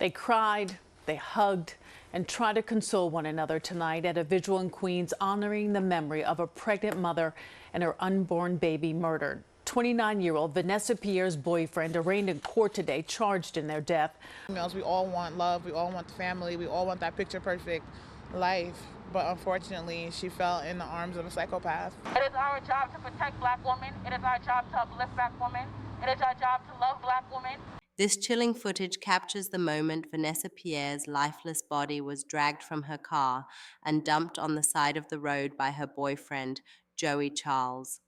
They cried, they hugged, and tried to console one another tonight at a vigil in Queens honoring the memory of a pregnant mother and her unborn baby murdered. 29-year-old Vanessa Pierre's boyfriend arraigned in court today, charged in their death. We all want love, we all want the family, we all want that picture perfect life, but unfortunately she fell in the arms of a psychopath. It is our job to protect Black women. It is our job to uplift Black women. It is our job to love Black women. This chilling footage captures the moment Vanessa Pierre's lifeless body was dragged from her car and dumped on the side of the road by her boyfriend, Joey Charles.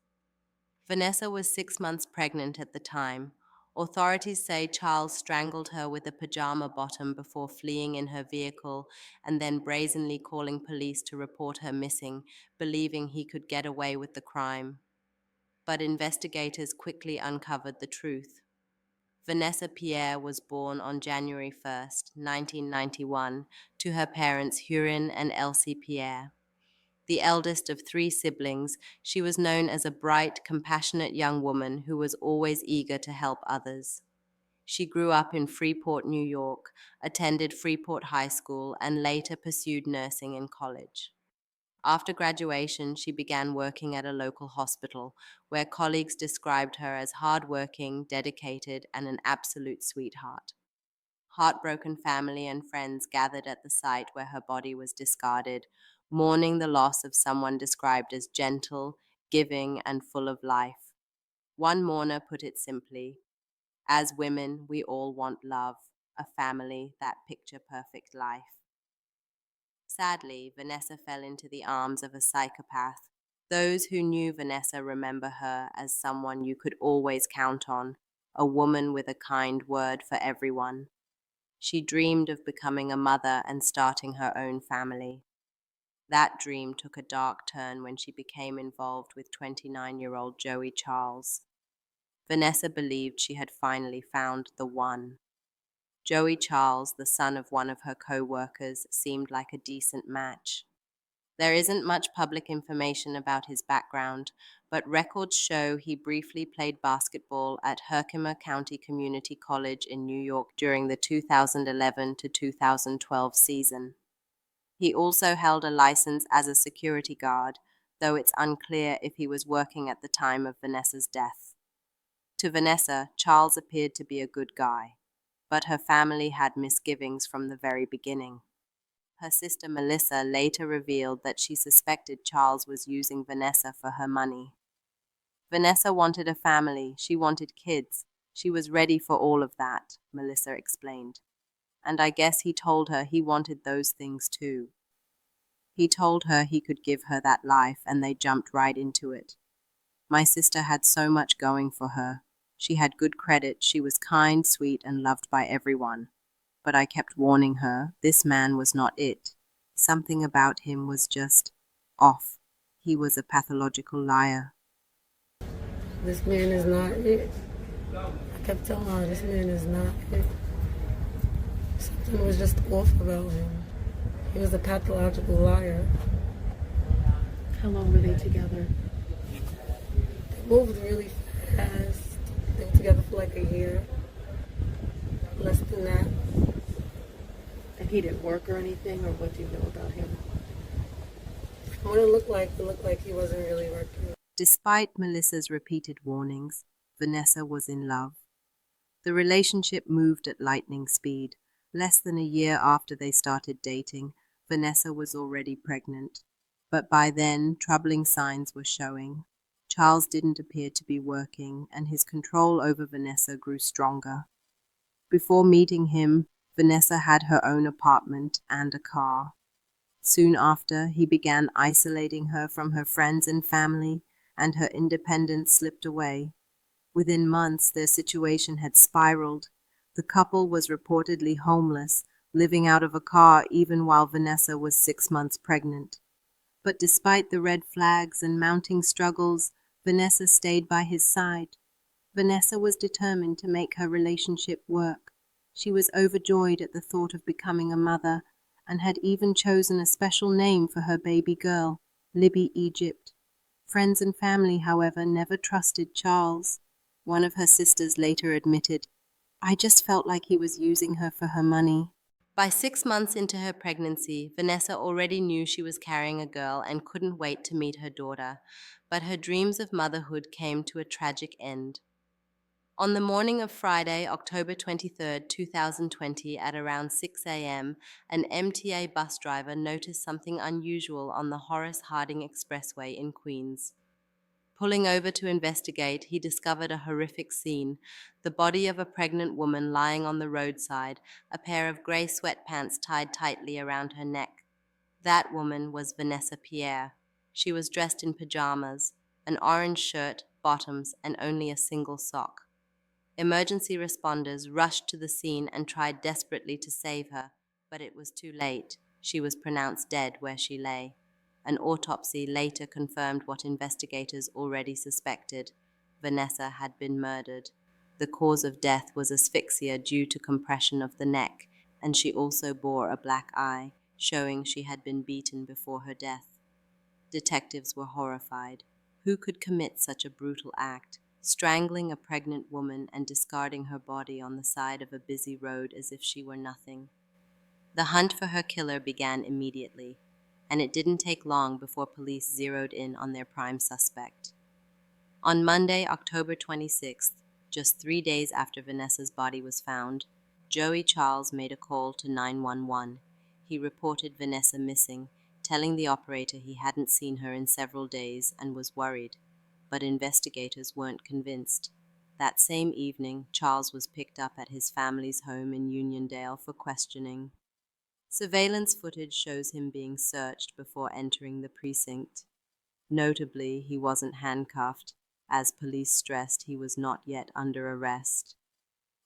Vanessa was 6 months pregnant at the time. Authorities say Charles strangled her with a pajama bottom before fleeing in her vehicle and then brazenly calling police to report her missing, believing he could get away with the crime. But investigators quickly uncovered the truth. Vanessa Pierre was born on January 1st, 1991, to her parents Hurin and Elsie Pierre. The eldest of 3 siblings, she was known as a bright, compassionate young woman who was always eager to help others. She grew up in Freeport, New York, attended Freeport High School, and later pursued nursing in college. After graduation, she began working at a local hospital, where colleagues described her as hardworking, dedicated, and an absolute sweetheart. Heartbroken family and friends gathered at the site where her body was discarded, mourning the loss of someone described as gentle, giving, and full of life. One mourner put it simply, "As women, we all want love, a family, that picture-perfect life." Sadly, Vanessa fell into the arms of a psychopath. Those who knew Vanessa remember her as someone you could always count on, a woman with a kind word for everyone. She dreamed of becoming a mother and starting her own family. That dream took a dark turn when she became involved with 29-year-old Joey Charles. Vanessa believed she had finally found the one. Joey Charles, the son of one of her co-workers, seemed like a decent match. There isn't much public information about his background, but records show he briefly played basketball at Herkimer County Community College in New York during the 2011 to 2012 season. He also held a license as a security guard, though it's unclear if he was working at the time of Vanessa's death. To Vanessa, Charles appeared to be a good guy, but her family had misgivings from the very beginning. Her sister Melissa later revealed that she suspected Charles was using Vanessa for her money. Vanessa wanted a family, she wanted kids, she was ready for all of that, Melissa explained. And I guess he told her he wanted those things too. He told her he could give her that life, and they jumped right into it. My sister had so much going for her. She had good credit, she was kind, sweet, and loved by everyone. But I kept warning her, this man was not it. Something about him was just off. He was a pathological liar. This man is not it. I kept telling her, this man is not it. Something was just off about him. He was a pathological liar. How long were they together? They moved really fast. They were together for like a year. Less than that. And he didn't work or anything, or what do you know about him? What it looked like he wasn't really working. Despite Melissa's repeated warnings, Vanessa was in love. The relationship moved at lightning speed. Less than a year after they started dating, Vanessa was already pregnant. But by then, troubling signs were showing. Charles didn't appear to be working, and his control over Vanessa grew stronger. Before meeting him, Vanessa had her own apartment and a car. Soon after, he began isolating her from her friends and family, and her independence slipped away. Within months, their situation had spiraled. The couple was reportedly homeless, living out of a car even while Vanessa was 6 months pregnant. But despite the red flags and mounting struggles, Vanessa stayed by his side. Vanessa was determined to make her relationship work. She was overjoyed at the thought of becoming a mother, and had even chosen a special name for her baby girl, Libby Egypt. Friends and family, however, never trusted Charles. One of her sisters later admitted, I just felt like he was using her for her money. By 6 months into her pregnancy, Vanessa already knew she was carrying a girl and couldn't wait to meet her daughter, but her dreams of motherhood came to a tragic end. On the morning of Friday, October 23rd, 2020, at around 6 a.m., an MTA bus driver noticed something unusual on the Horace Harding Expressway in Queens. Pulling over to investigate, he discovered a horrific scene: the body of a pregnant woman lying on the roadside, a pair of gray sweatpants tied tightly around her neck. That woman was Vanessa Pierre. She was dressed in pajamas, an orange shirt, bottoms, and only a single sock. Emergency responders rushed to the scene and tried desperately to save her, but it was too late. She was pronounced dead where she lay. An autopsy later confirmed what investigators already suspected: Vanessa had been murdered. The cause of death was asphyxia due to compression of the neck, and she also bore a black eye, showing she had been beaten before her death. Detectives were horrified. Who could commit such a brutal act, strangling a pregnant woman and discarding her body on the side of a busy road as if she were nothing? The hunt for her killer began immediately, and it didn't take long before police zeroed in on their prime suspect. On Monday, October 26th, just 3 days after Vanessa's body was found, Joey Charles made a call to 911. He reported Vanessa missing, telling the operator he hadn't seen her in several days and was worried, but investigators weren't convinced. That same evening, Charles was picked up at his family's home in Uniondale for questioning. Surveillance footage shows him being searched before entering the precinct. Notably, he wasn't handcuffed, as police stressed he was not yet under arrest.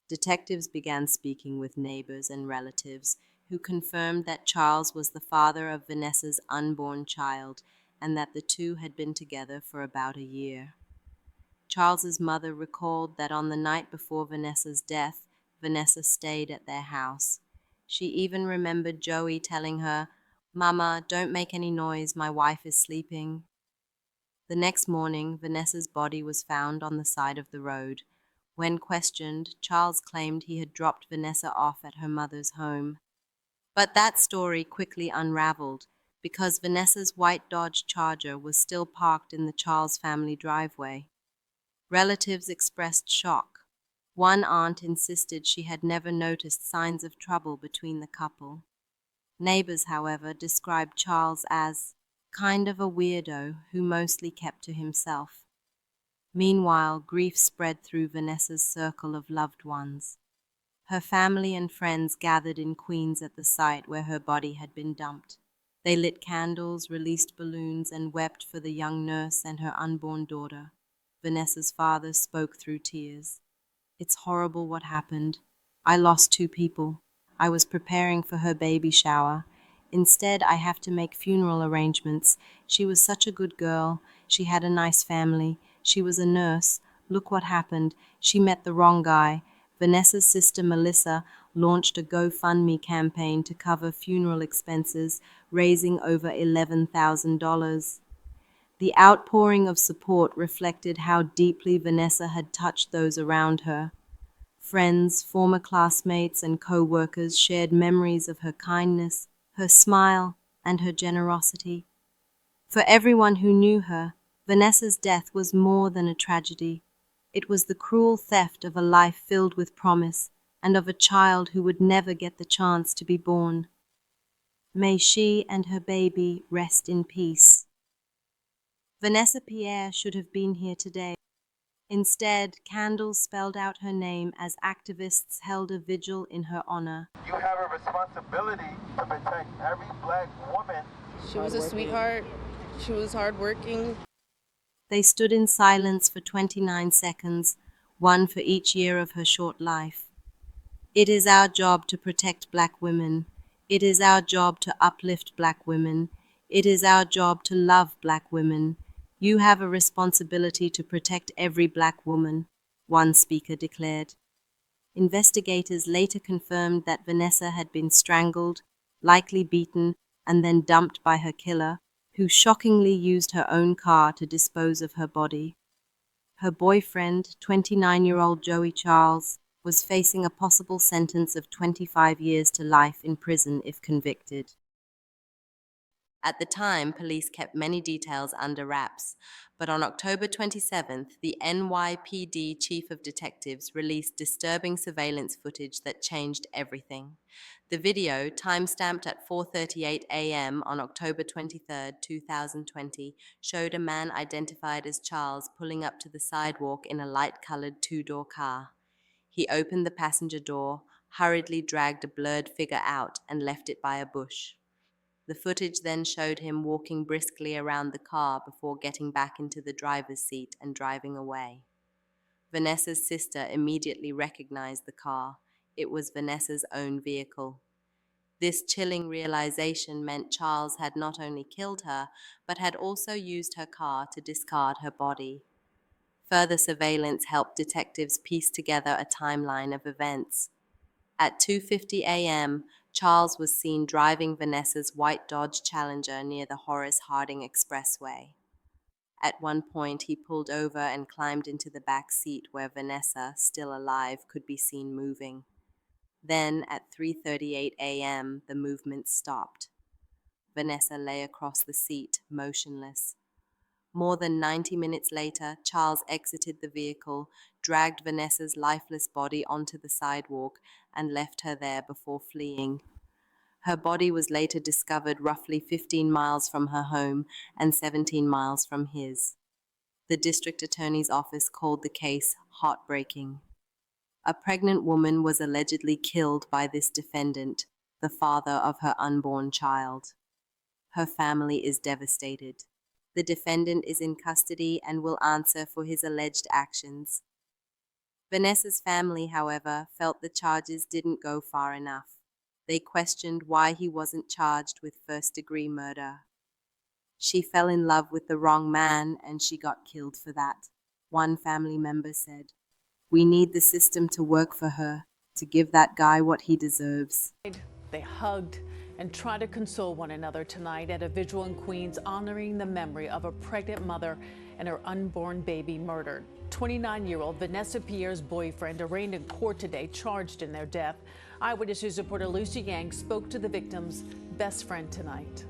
Detectives began speaking with neighbors and relatives, who confirmed that Charles was the father of Vanessa's unborn child and that the two had been together for about a year. Charles's mother recalled that on the night before Vanessa's death, Vanessa stayed at their house. She even remembered Joey telling her, "Mama, don't make any noise, my wife is sleeping." The next morning, Vanessa's body was found on the side of the road. When questioned, Charles claimed he had dropped Vanessa off at her mother's home. But that story quickly unraveled, because Vanessa's white Dodge Charger was still parked in the Charles family driveway. Relatives expressed shock. One aunt insisted she had never noticed signs of trouble between the couple. Neighbors, however, described Charles as kind of a weirdo who mostly kept to himself. Meanwhile, grief spread through Vanessa's circle of loved ones. Her family and friends gathered in Queens at the site where her body had been dumped. They lit candles, released balloons, and wept for the young nurse and her unborn daughter. Vanessa's father spoke through tears. "It's horrible what happened. I lost 2 people. I was preparing for her baby shower. Instead, I have to make funeral arrangements. She was such a good girl. She had a nice family. She was a nurse. Look what happened. She met the wrong guy." Vanessa's sister Melissa launched a GoFundMe campaign to cover funeral expenses, raising over $11,000. The outpouring of support reflected how deeply Vanessa had touched those around her. Friends, former classmates, and co-workers shared memories of her kindness, her smile, and her generosity. For everyone who knew her, Vanessa's death was more than a tragedy. It was the cruel theft of a life filled with promise and of a child who would never get the chance to be born. May she and her baby rest in peace. Vanessa Pierre should have been here today. Instead, candles spelled out her name as activists held a vigil in her honor. You have a responsibility to protect every black woman. She was a sweetheart. She was hardworking. They stood in silence for 29 seconds, one for each year of her short life. It is our job to protect black women. It is our job to uplift black women. It is our job to love black women. You have a responsibility to protect every black woman, one speaker declared. Investigators later confirmed that Vanessa had been strangled, likely beaten, and then dumped by her killer, who shockingly used her own car to dispose of her body. Her boyfriend, 29-year-old Joey Charles, was facing a possible sentence of 25 years to life in prison if convicted. At the time, police kept many details under wraps, but on October 27th, the NYPD Chief of Detectives released disturbing surveillance footage that changed everything. The video, time-stamped at 4:38 a.m. on October 23, 2020, showed a man identified as Charles pulling up to the sidewalk in a light-colored two-door car. He opened the passenger door, hurriedly dragged a blurred figure out, and left it by a bush. The footage then showed him walking briskly around the car before getting back into the driver's seat and driving away. Vanessa's sister immediately recognized the car. It was Vanessa's own vehicle. This chilling realization meant Charles had not only killed her, but had also used her car to discard her body. Further surveillance helped detectives piece together a timeline of events. At 2:50 a.m., Charles was seen driving Vanessa's white Dodge Challenger near the Horace Harding Expressway. At one point, he pulled over and climbed into the back seat where Vanessa, still alive, could be seen moving. Then, at 3:38 a.m., the movement stopped. Vanessa lay across the seat, motionless. More than 90 minutes later, Charles exited the vehicle, dragged Vanessa's lifeless body onto the sidewalk, and left her there before fleeing. Her body was later discovered roughly 15 miles from her home and 17 miles from his. The district attorney's office called the case heartbreaking. A pregnant woman was allegedly killed by this defendant, the father of her unborn child. Her family is devastated. The defendant is in custody and will answer for his alleged actions. Vanessa's family, however, felt the charges didn't go far enough. They questioned why he wasn't charged with first-degree murder. She fell in love with the wrong man and she got killed for that, one family member said. We need the system to work for her, to give that guy what he deserves. They hugged and tried to console one another tonight at a vigil in Queens honoring the memory of a pregnant mother and her unborn baby murdered. 29-year-old Vanessa Pierre's boyfriend arraigned in court today, charged in their death. Eyewitness News reporter Lucy Yang spoke to the victim's best friend tonight.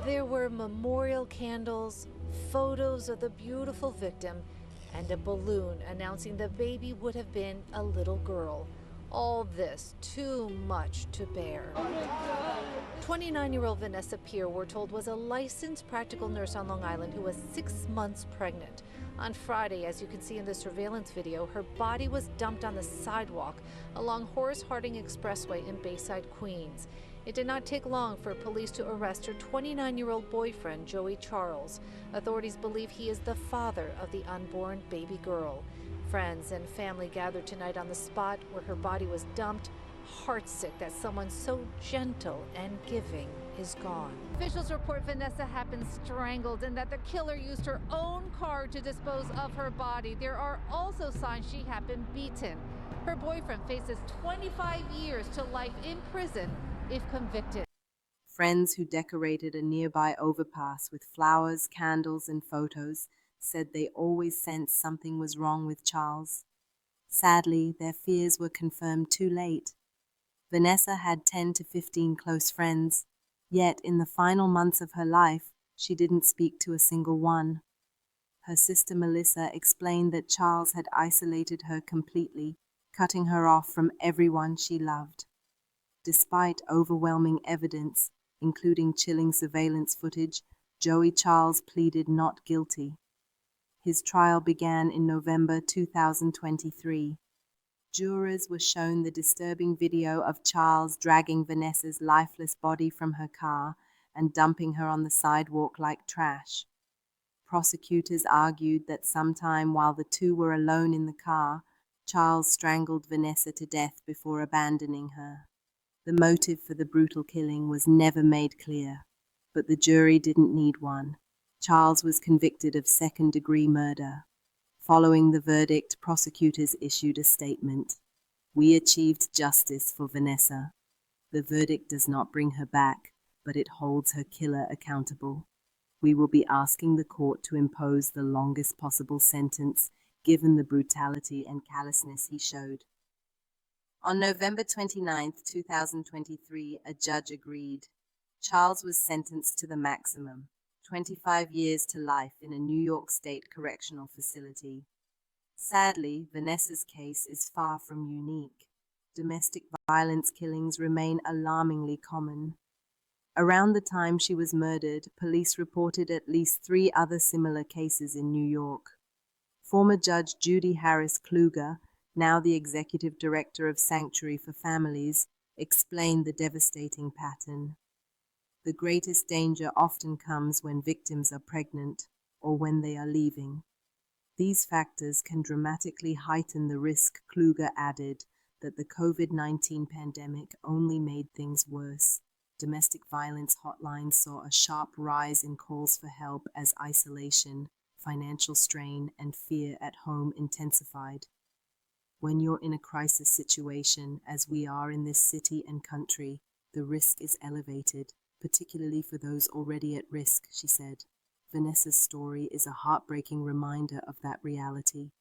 There were memorial candles, photos of the beautiful victim, and a balloon announcing the baby would have been a little girl. All this too much to bear. 29-year-old Vanessa Pierre, we're told, was a licensed practical nurse on Long Island who was 6 months pregnant. On Friday, as you can see in the surveillance video, her body was dumped on the sidewalk along Horace Harding Expressway in Bayside, Queens. It did not take long for police to arrest her 29-year-old boyfriend, Joey Charles. Authorities believe he is the father of the unborn baby girl. Friends and family gathered tonight on the spot where her body was dumped, heartsick that someone so gentle and giving is gone. Officials report Vanessa had been strangled and that the killer used her own car to dispose of her body. There are also signs she had been beaten. Her boyfriend faces 25 years to life in prison if convicted. Friends who decorated a nearby overpass with flowers, candles, and photos said they always sensed something was wrong with Charles. Sadly, their fears were confirmed too late. Vanessa had 10 to 15 close friends, yet in the final months of her life, she didn't speak to a single one. Her sister Melissa explained that Charles had isolated her completely, cutting her off from everyone she loved. Despite overwhelming evidence, including chilling surveillance footage, Joey Charles pleaded not guilty. His trial began in November 2023. Jurors were shown the disturbing video of Charles dragging Vanessa's lifeless body from her car and dumping her on the sidewalk like trash. Prosecutors argued that sometime while the two were alone in the car, Charles strangled Vanessa to death before abandoning her. The motive for the brutal killing was never made clear, but the jury didn't need one. Charles was convicted of second-degree murder. Following the verdict, prosecutors issued a statement. We achieved justice for Vanessa. The verdict does not bring her back, but it holds her killer accountable. We will be asking the court to impose the longest possible sentence, given the brutality and callousness he showed. On November 29, 2023, a judge agreed. Charles was sentenced to the maximum, 25 years to life in a New York State correctional facility. Sadly, Vanessa's case is far from unique. Domestic violence killings remain alarmingly common. Around the time she was murdered, police reported at least 3 other similar cases in New York. Former Judge Judy Harris Kluger, now the Executive Director of Sanctuary for Families, explained the devastating pattern. The greatest danger often comes when victims are pregnant or when they are leaving. These factors can dramatically heighten the risk, Kluger added, that the COVID-19 pandemic only made things worse. Domestic violence hotlines saw a sharp rise in calls for help as isolation, financial strain, and fear at home intensified. When you're in a crisis situation, as we are in this city and country, the risk is elevated, particularly for those already at risk, she said. Vanessa's story is a heartbreaking reminder of that reality.